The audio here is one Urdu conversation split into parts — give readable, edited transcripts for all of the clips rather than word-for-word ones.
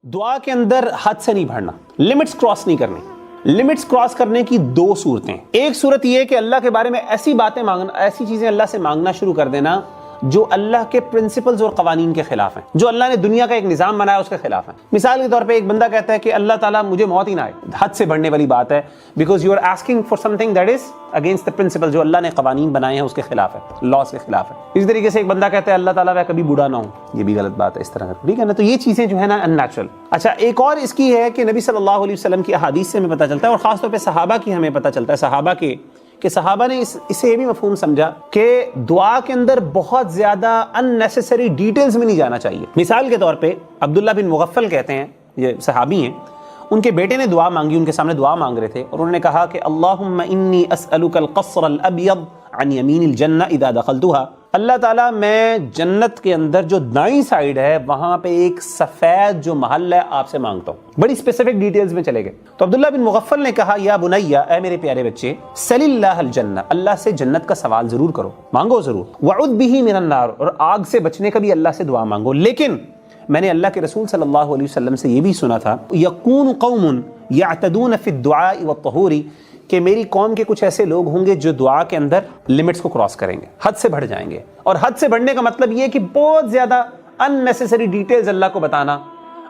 دعا کے اندر حد سے نہیں بڑھنا، لمٹس کراس نہیں کرنی۔ لمٹس کراس کرنے کی دو صورتیں، ایک صورت یہ ہے کہ اللہ کے بارے میں ایسی باتیں مانگنا، ایسی چیزیں اللہ سے مانگنا شروع کر دینا جو اللہ کے پرنسپلز اور قوانین کے خلاف ہیں، جو اللہ نے دنیا کا ایک نظام بنایا اس کے خلاف ہیں۔ مثال کے طور پہ ایک بندہ کہتا ہے کہ اللہ تعالیٰ مجھے موت ہی نہ آئے، حد سے بڑھنے والی بات ہے، because you are asking for something that is against the principle, جو اللہ نے قوانین بنائے ہیں اس کے خلاف ہے، لاز کے خلاف ہے۔ اسی طریقے سے ایک بندہ کہتا ہے اللہ تعالیٰ میں کبھی بوڑھا نہ ہوں، یہ بھی غلط بات ہے، اس طرح کا، ٹھیک ہے نا؟ تو یہ چیزیں جو ہے نا ان نیچرل۔ اچھا، ایک اور اس کی ہے کہ نبی صلی اللہ علیہ وسلم کی احادیث سے ہمیں پتہ چلتا ہے، اور خاص طور پہ صحابہ کی ہمیں پتہ چلتا ہے، صحابہ نے اسے یہ بھی مفہوم سمجھا کہ دعا کے اندر بہت زیادہ unnecessary ڈیٹیلز میں نہیں جانا چاہیے۔ مثال کے طور پہ عبداللہ بن مغفل کہتے ہیں، یہ صحابی ہیں، ان کے بیٹے نے دعا مانگی، ان کے سامنے دعا مانگ رہے تھے، اور انہوں نے کہا کہ اللہم انی اسألک القصر الابیض عن یمین الجنہ اذا دخلتها، اللہ تعالیٰ میں جنت کے اندر جو دائیں سائیڈ ہے وہاں پہ ایک سفید جو محل ہے آپ سے مانگتا ہوں۔ بڑی اسپیسیفک ڈیٹیلز میں چلے گئے تو عبداللہ بن مغفل نے کہا یا بنیا، اے میرے پیارے بچے، سل اللہ الجنہ، اللہ سے جنت کا سوال ضرور کرو، مانگو ضرور، وعوذ بہ من النار، اور آگ سے بچنے کا بھی اللہ سے دعا مانگو۔ لیکن میں نے اللہ کے رسول صلی اللہ علیہ وسلم سے یہ بھی سنا تھا یکون قوم یعتدون فی الدعاء والطہور، کہ میری قوم کے کچھ ایسے لوگ ہوں گے جو دعا کے اندر لمٹس کو کراس کریں گے، حد سے بڑھ جائیں گے۔ اور حد سے بڑھنے کا مطلب یہ ہے کہ بہت زیادہ unnecessary ڈیٹیلز اللہ کو بتانا،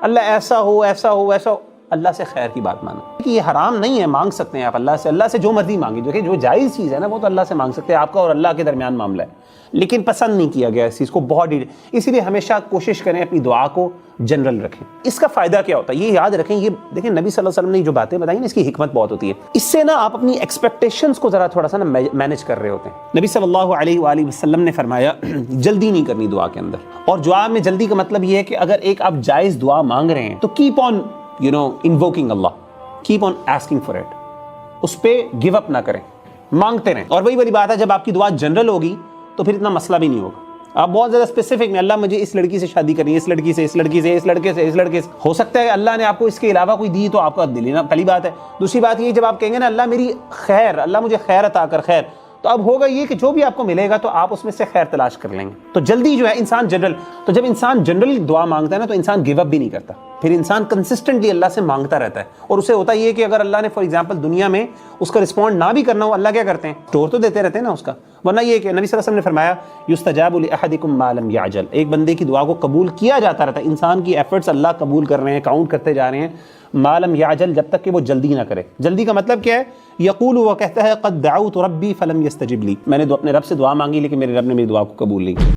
اللہ ایسا ہو ایسا ہو ایسا ہو، اللہ سے خیر کی بات مانو کہ یہ حرام نہیں ہے، مانگ سکتے ہیں آپ اللہ سے جو مرضی مانگیں، جو کہ جو جائز چیز ہے نا وہ تو اللہ سے مانگ سکتے ہیں، آپ کا اور اللہ کے درمیان معاملہ ہے، لیکن پسند نہیں کیا گیا اس چیز کو بہت ڈیٹیل۔ اسی لیے ہمیشہ کوشش کریں اپنی دعا کو جنرل رکھیں۔ اس کا فائدہ کیا ہوتا ہے یہ یاد رکھیں، یہ دیکھیں نبی صلی اللہ علیہ وسلم نے جو باتیں بتائی نا اس کی حکمت بہت ہوتی ہے، اس سے نا آپ اپنی ایکسپیکٹیشنز کو ذرا تھوڑا سا نا مینیج کر رہے ہوتے ہیں۔ نبی صلی اللہ علیہ وآلہ وسلم نے فرمایا جلدی نہیں کرنی دعا کے اندر، اور دعا میں جلدی کا مطلب یہ ہے کہ اگر ایک آپ جائز دعا مانگ رہے ہیں تو کیپ آن انووکنگ اللہ، keep on asking for it, اس پہ گیو اپ نہ کریں، مانگتے رہیں۔ اور وہی والی بات ہے جب آپ کی دعا جنرل ہوگی تو پھر اتنا مسئلہ بھی نہیں ہوگا۔ آپ بہت زیادہ اسپیسیفک میں اللہ مجھے اس لڑکی سے شادی کرنی ہے، اس لڑکی سے، اس لڑکی سے، اس لڑکے سے، اس لڑکے سے، ہو سکتا ہے اللہ نے آپ کو اس کے علاوہ کوئی دی تو آپ کا دل ہی نا، پہلی بات ہے۔ دوسری بات یہ جب آپ کہیں گے نا اللہ میری خیر، اللہ مجھے خیر عطا کر خیر، تو اب ہوگا یہ کہ جو بھی آپ کو ملے گا تو آپ اس میں سے خیر تلاش کر لیں گے۔ تو جلدی جو ہے انسان جنرل، تو جب انسان جنرل دعا مانگتا ہے نا تو انسان گیو اپ بھی نہیں کرتا، پھر انسان کنسسٹنٹلی اللہ سے مانگتا رہتا ہے، اور اسے ہوتا یہ کہ اگر اللہ نے فار ایگزامپل دنیا میں اس کا رسپونڈ نہ بھی کرنا ہو، اللہ کیا کرتے ہیں اسٹور تو دیتے رہتے ہیں نا اس کا، ورنہ یہ کہ نبی صلی اللہ علیہ وسلم نے فرمایا یستجاب لأحدکم ما لم یعجل، ایک بندے کی دعا کو قبول کیا جاتا رہتا ہے، انسان کی ایفرٹس اللہ قبول کر رہے ہیں، کاؤنٹ کرتے جا رہے ہیں، ما لم یعجل، جب تک کہ وہ جلدی نہ کرے۔ جلدی کا مطلب کیا ہے؟ یقول، وہ کہتا ہے قد دعوت ربی فلم یستجب لی، میں نے اپنے رب سے دعا مانگی لیکن میرے رب نے میری دعا کو قبول نہیں کی۔